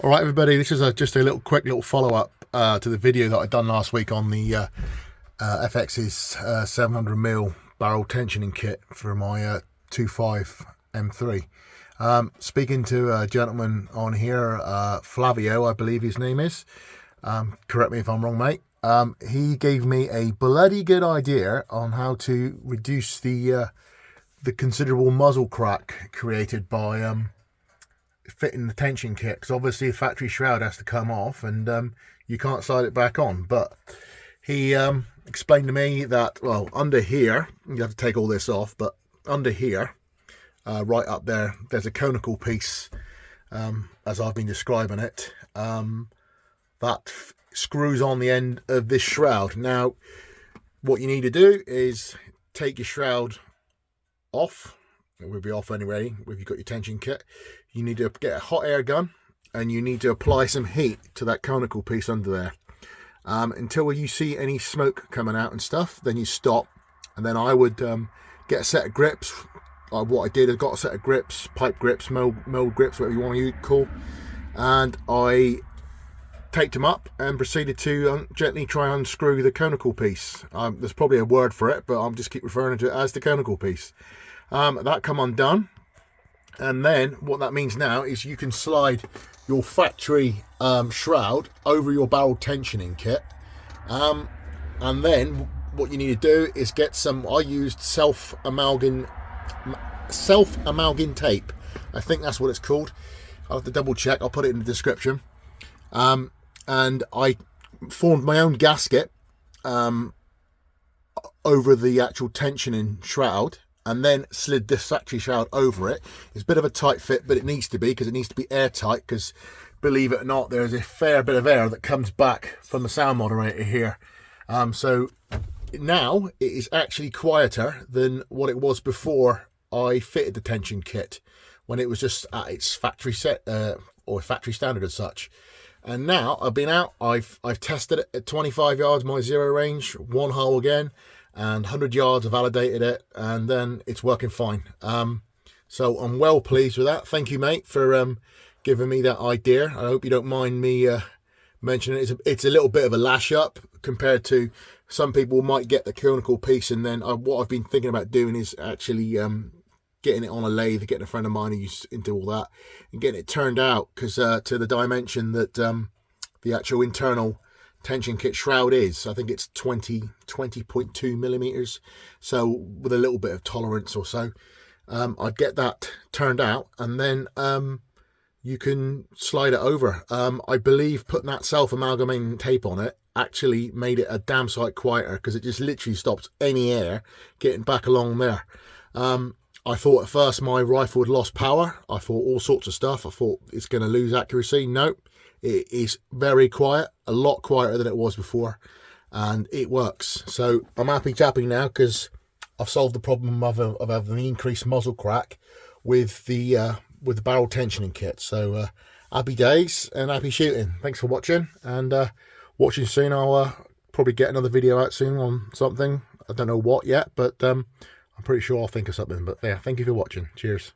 All right, everybody, this is just a quick little follow-up to the video that I done last week on the FX's 700mm barrel tensioning kit for my 2.5 M3. Speaking to a gentleman on here, Flavio, I believe his name is. Correct me if I'm wrong, mate. He gave me a bloody good idea on how to reduce the considerable muzzle crack created by fitting the tension kit, because obviously the factory shroud has to come off and you can't slide it back on. But he explained to me that, well, under here, you have to take all this off, but under here, right up there, there's a conical piece, as I've been describing it, that screws on the end of this shroud. Now, what you need to do is take your shroud off. It will be off anyway if you've got your tension kit. You need to get a hot air gun and you need to apply some heat to that conical piece under there. Until you see any smoke coming out and stuff, then you stop. And then I would get a set of grips. What I did, I got a set of grips, pipe grips, mold grips, whatever you want to call. And I taped them up and proceeded to gently try and unscrew the conical piece. There's probably a word for it, but I'll just keep referring to it as the conical piece. That come undone, and then what that means now is you can slide your factory shroud over your barrel tensioning kit, and then what you need to do is get some. I used self-amalgam tape. I think that's what it's called. I'll have to double check. I'll put it in the description. And I formed my own gasket over the actual tensioning shroud, and then slid this factory shroud over it. It's a bit of a tight fit, but it needs to be, because it needs to be airtight, because believe it or not, there's a fair bit of air that comes back from the sound moderator here. So now it is actually quieter than what it was before I fitted the tension kit, when it was just at its factory set or factory standard as such. And now I've been out, I've tested it at 25 yards, my zero range, one hole again, and 100 yards, I've validated it, and then it's working fine. So I'm well pleased with that. Thank you, mate, for giving me that idea. I hope you don't mind me mentioning it. It's a little bit of a lash up compared to some people might get the conical piece, and then what I've been thinking about doing is actually getting it on a lathe, getting a friend of mine who's into all that, and getting it turned out, because to the dimension that the actual internal tension kit shroud is, I think it's 20.2 millimeters, so with a little bit of tolerance or so, I'd get that turned out, and then you can slide it over. I believe putting that self-amalgamating tape on it actually made it a damn sight quieter, because it just literally stops any air getting back along there. I thought at first my rifle had lost power. I thought all sorts of stuff. I thought it's going to lose accuracy. Nope. It is very quiet, a lot quieter than it was before, and it works. So I'm happy chappy now, because I've solved the problem of having the increased muzzle crack with the barrel tensioning kit. So happy days and happy shooting. Thanks for watching, and watching soon. I'll probably get another video out soon on something. I don't know what yet, but I'm pretty sure I'll think of something. But yeah, thank you for watching. Cheers.